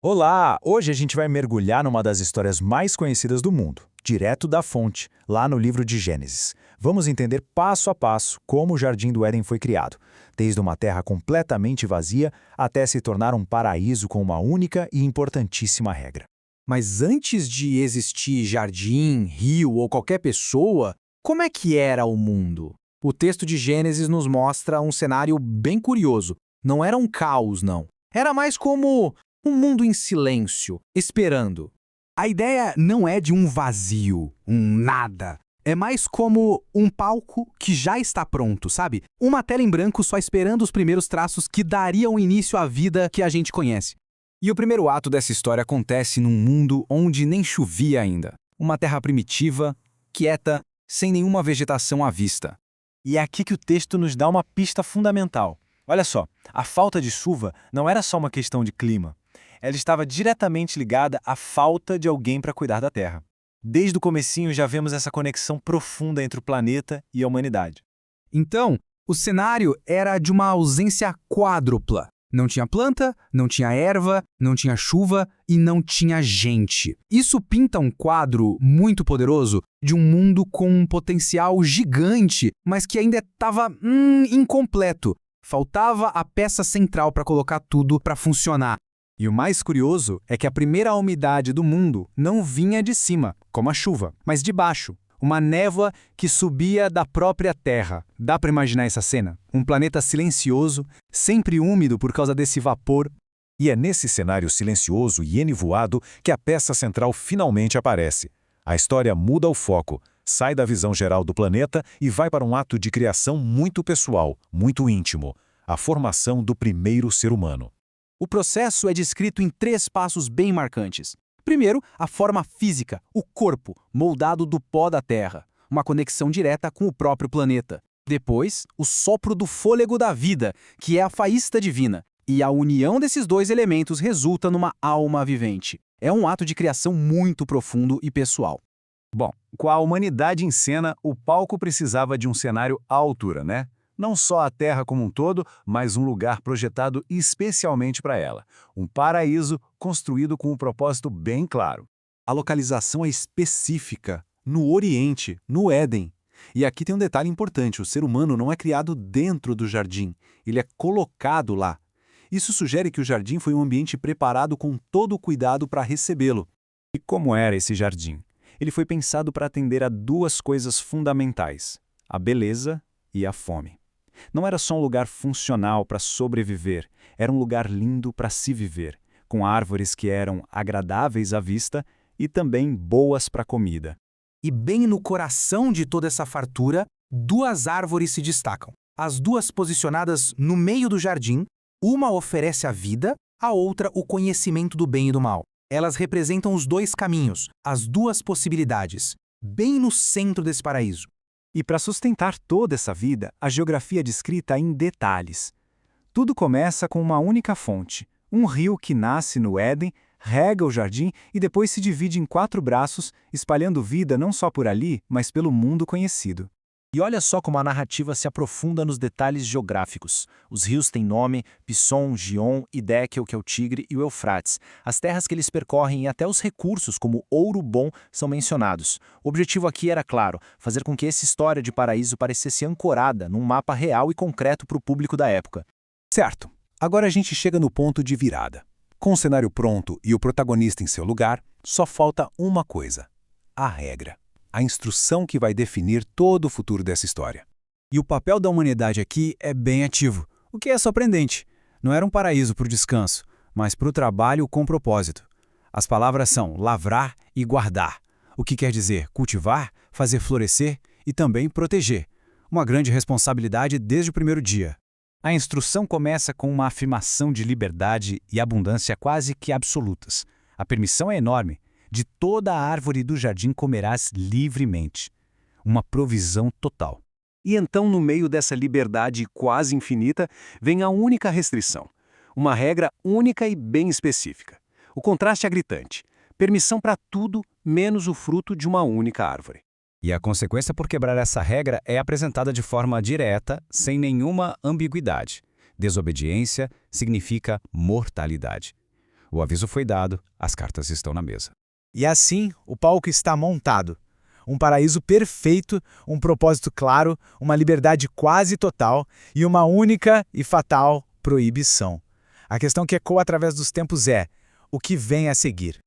Olá! Hoje a gente vai mergulhar numa das histórias mais conhecidas do mundo, direto da fonte, lá no livro de Gênesis. Vamos entender passo a passo como o Jardim do Éden foi criado, desde uma terra completamente vazia até se tornar um paraíso com uma única e importantíssima regra. Mas antes de existir jardim, rio ou qualquer pessoa, como é que era o mundo? O texto de Gênesis nos mostra um cenário bem curioso. Não era um caos, não. Era mais como um mundo em silêncio, esperando. A ideia não é de um vazio, um nada. É mais como um palco que já está pronto, sabe? Uma tela em branco só esperando os primeiros traços que dariam início à vida que a gente conhece. E o primeiro ato dessa história acontece num mundo onde nem chovia ainda. Uma terra primitiva, quieta, sem nenhuma vegetação à vista. E é aqui que o texto nos dá uma pista fundamental. Olha só, a falta de chuva não era só uma questão de clima. Ela estava diretamente ligada à falta de alguém para cuidar da Terra. Desde o comecinho já vemos essa conexão profunda entre o planeta e a humanidade. Então, o cenário era de uma ausência quádrupla. Não tinha planta, não tinha erva, não tinha chuva e não tinha gente. Isso pinta um quadro muito poderoso de um mundo com um potencial gigante, mas que ainda estava incompleto. Faltava a peça central para colocar tudo para funcionar. E o mais curioso é que a primeira umidade do mundo não vinha de cima, como a chuva, mas de baixo. Uma névoa que subia da própria Terra. Dá para imaginar essa cena? Um planeta silencioso, sempre úmido por causa desse vapor. E é nesse cenário silencioso e enivoado que a peça central finalmente aparece. A história muda o foco, sai da visão geral do planeta e vai para um ato de criação muito pessoal, muito íntimo. A formação do primeiro ser humano. O processo é descrito em 3 passos bem marcantes. Primeiro, a forma física, o corpo, moldado do pó da Terra, uma conexão direta com o próprio planeta. Depois, o sopro do fôlego da vida, que é a faísca divina. E a união desses 2 elementos resulta numa alma vivente. É um ato de criação muito profundo e pessoal. Bom, com a humanidade em cena, o palco precisava de um cenário à altura, né? Não só a Terra como um todo, mas um lugar projetado especialmente para ela. Um paraíso construído com um propósito bem claro. A localização é específica, no Oriente, no Éden. E aqui tem um detalhe importante, o ser humano não é criado dentro do jardim, ele é colocado lá. Isso sugere que o jardim foi um ambiente preparado com todo o cuidado para recebê-lo. E como era esse jardim? Ele foi pensado para atender a 2 coisas fundamentais, a beleza e a fome. Não era só um lugar funcional para sobreviver, era um lugar lindo para se viver, com árvores que eram agradáveis à vista e também boas para comida. E bem no coração de toda essa fartura, 2 árvores se destacam. As 2 posicionadas no meio do jardim, uma oferece a vida, a outra o conhecimento do bem e do mal. Elas representam os 2 caminhos, as 2 possibilidades, bem no centro desse paraíso. E para sustentar toda essa vida, a geografia é descrita em detalhes. Tudo começa com uma única fonte, um rio que nasce no Éden, rega o jardim e depois se divide em 4 braços, espalhando vida não só por ali, mas pelo mundo conhecido. E olha só como a narrativa se aprofunda nos detalhes geográficos. Os rios têm nome, Pisson, Gion, Hiddekel, que é o Tigre, e o Eufrates. As terras que eles percorrem e até os recursos, como ouro bom, são mencionados. O objetivo aqui era claro, fazer com que essa história de paraíso parecesse ancorada num mapa real e concreto para o público da época. Certo, agora a gente chega no ponto de virada. Com o cenário pronto e o protagonista em seu lugar, só falta uma coisa: a regra. A instrução que vai definir todo o futuro dessa história. E o papel da humanidade aqui é bem ativo, o que é surpreendente. Não era um paraíso para o descanso, mas para o trabalho com propósito. As palavras são lavrar e guardar, o que quer dizer cultivar, fazer florescer e também proteger. Uma grande responsabilidade desde o primeiro dia. A instrução começa com uma afirmação de liberdade e abundância quase que absolutas. A permissão é enorme. De toda a árvore do jardim comerás livremente. Uma provisão total. E então, no meio dessa liberdade quase infinita, vem a única restrição. Uma regra única e bem específica. O contraste é gritante. Permissão para tudo, menos o fruto de uma única árvore. E a consequência por quebrar essa regra é apresentada de forma direta, sem nenhuma ambiguidade. Desobediência significa mortalidade. O aviso foi dado, as cartas estão na mesa. E assim, o palco está montado. Um paraíso perfeito, um propósito claro, uma liberdade quase total e uma única e fatal proibição. A questão que ecoa através dos tempos é: o que vem a seguir?